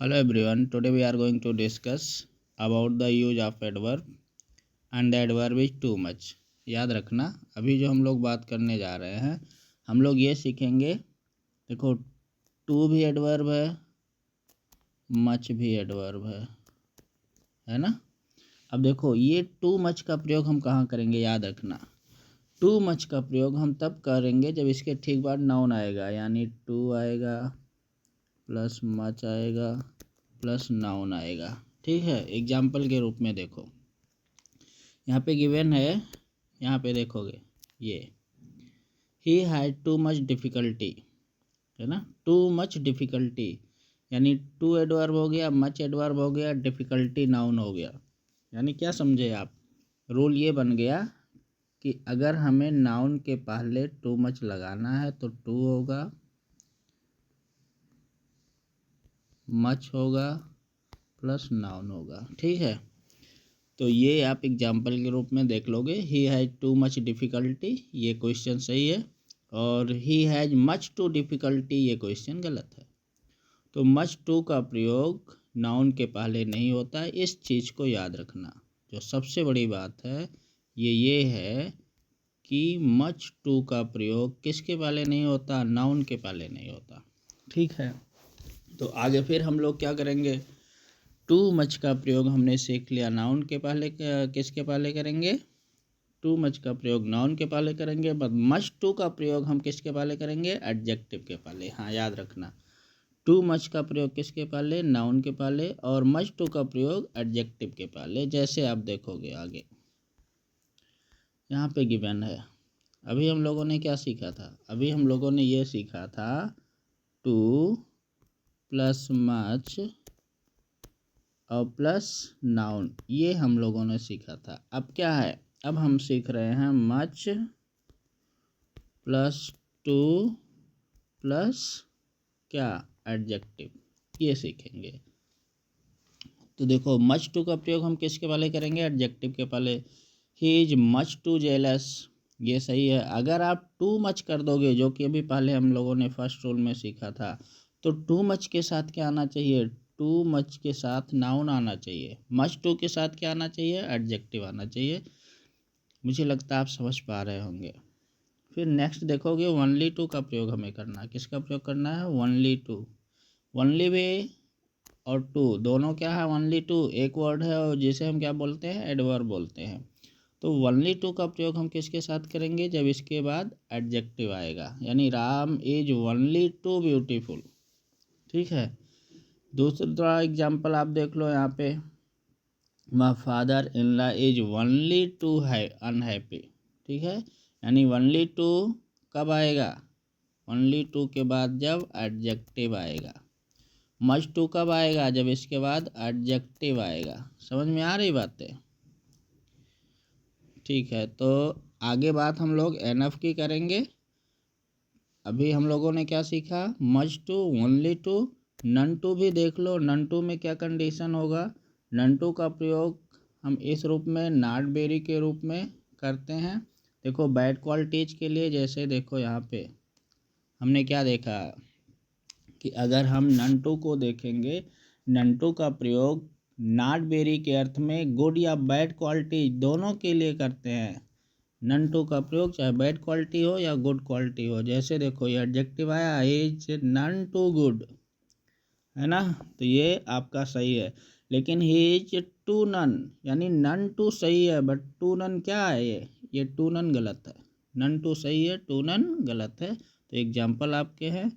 Hello everyone, today we are going to discuss about the use of adverb and the adverb is too much। याद रखना, अभी जो हम लोग बात करने जा रहे हैं, हम लोग ये सीखेंगे। देखो, टू भी एडवर्ब है, मच भी एडवर्ब है ना। अब देखो, ये टू मच का प्रयोग हम कहाँ करेंगे, याद रखना। टू मच का प्रयोग हम तब करेंगे जब इसके ठीक बाद नाउन आएगा, यानी टू आएगा प्लस मच आएगा प्लस नाउन आएगा। ठीक है, एग्जाम्पल के रूप में देखो, यहाँ पे गिवन है, यहाँ पे देखोगे ये he had to much difficulty, है ना। टू मच डिफ़िकल्टी यानी टू एडवर्ब हो गया, मच एडवर्ब हो गया, डिफ़िकल्टी नाउन हो गया। यानी क्या समझे आप, रूल ये बन गया कि अगर हमें नाउन के पहले टू मच लगाना है तो टू होगा, मच होगा प्लस नाउन होगा। ठीक है, तो ये आप एग्जाम्पल के रूप में देख लोगे। He has too much difficulty, ये क्वेश्चन सही है, और he has much too difficulty, ये क्वेश्चन गलत है। तो मच टू का प्रयोग नाउन के पहले नहीं होता है, इस चीज़ को याद रखना। जो सबसे बड़ी बात है ये है कि मच टू का प्रयोग किसके पहले नहीं होता, नाउन के पहले नहीं होता। ठीक है, तो आगे फिर हम लोग क्या करेंगे, टू मच का प्रयोग हमने सीख लिया, नाउन के पहले किसके पहले करेंगे, टू मच का प्रयोग नाउन के पहले करेंगे, बट मच टू का प्रयोग हम किसके पहले करेंगे, एडजेक्टिव के पहले। हाँ, याद रखना, टू मच का प्रयोग किसके पहले, नाउन के पहले, और मच टू का प्रयोग एडजेक्टिव के पहले। जैसे आप देखोगे आगे यहाँ पे गिवन है, अभी हम लोगों ने क्या सीखा था, अभी हम लोगों ने ये सीखा था टू प्लस मच और प्लस नाउन, ये हम लोगों ने सीखा था। अब क्या है, अब हम सीख रहे हैं मच प्लस टू प्लस क्या, एडजेक्टिव, ये सीखेंगे। तो देखो, मच टू का प्रयोग हम किसके पहले करेंगे, एडजेक्टिव के पहले। He is much too jealous, ये सही है। अगर आप टू मच कर दोगे, जो कि अभी पहले हम लोगों ने फर्स्ट रूल में सीखा था, तो टू मच के साथ क्या आना चाहिए, टू मच के साथ नाउन आना चाहिए, मच टू के साथ क्या आना चाहिए, एडजेक्टिव आना चाहिए। मुझे लगता है आप समझ पा रहे होंगे। फिर नेक्स्ट देखोगे, ओनली टू का प्रयोग हमें करना है। किसका प्रयोग करना है, ओनली टू। ओनली भी और टू दोनों क्या है, ओनली टू एक वर्ड है, और जिसे हम क्या बोलते हैं, एडवर्ब बोलते हैं। तो ओनली टू का प्रयोग हम किसके साथ करेंगे, जब इसके बाद एडजेक्टिव आएगा, यानी Ram is only too beautiful. ठीक है, दूसरा एग्जाम्पल आप देख लो यहाँ पे, my father in law is only too है अनहैप्पी। ठीक है, यानी ओनली टू कब आएगा, ओनली टू के बाद जब एडजेक्टिव आएगा। मच टू कब आएगा, जब इसके बाद एडजेक्टिव आएगा। समझ में आ रही बातें। ठीक है, तो आगे बात हम लोग एनफ की करेंगे। अभी हम लोगों ने क्या सीखा, much too, only too, none too भी देख लो। नन टू में क्या कंडीशन होगा, नन टू का प्रयोग हम इस रूप में नॉट वेरी के रूप में करते हैं। देखो, बैड क्वालिटीज के लिए, जैसे देखो यहाँ पे हमने क्या देखा कि अगर हम नन टू को देखेंगे, नन टू का प्रयोग नॉट वेरी के अर्थ में गुड या बैड क्वालिटी दोनों के लिए करते हैं। नन टू का प्रयोग चाहे बैड क्वालिटी हो या गुड क्वालिटी हो। जैसे देखो, ये एडजेक्टिव आया, इज नन टू गुड, है ना, तो ये आपका सही है। लेकिन ही इज टू नन, यानी नन टू सही है, बट टू नन क्या है, ये टू नन गलत है। नन टू सही है, टू नन गलत है। तो एग्जाम्पल आपके हैं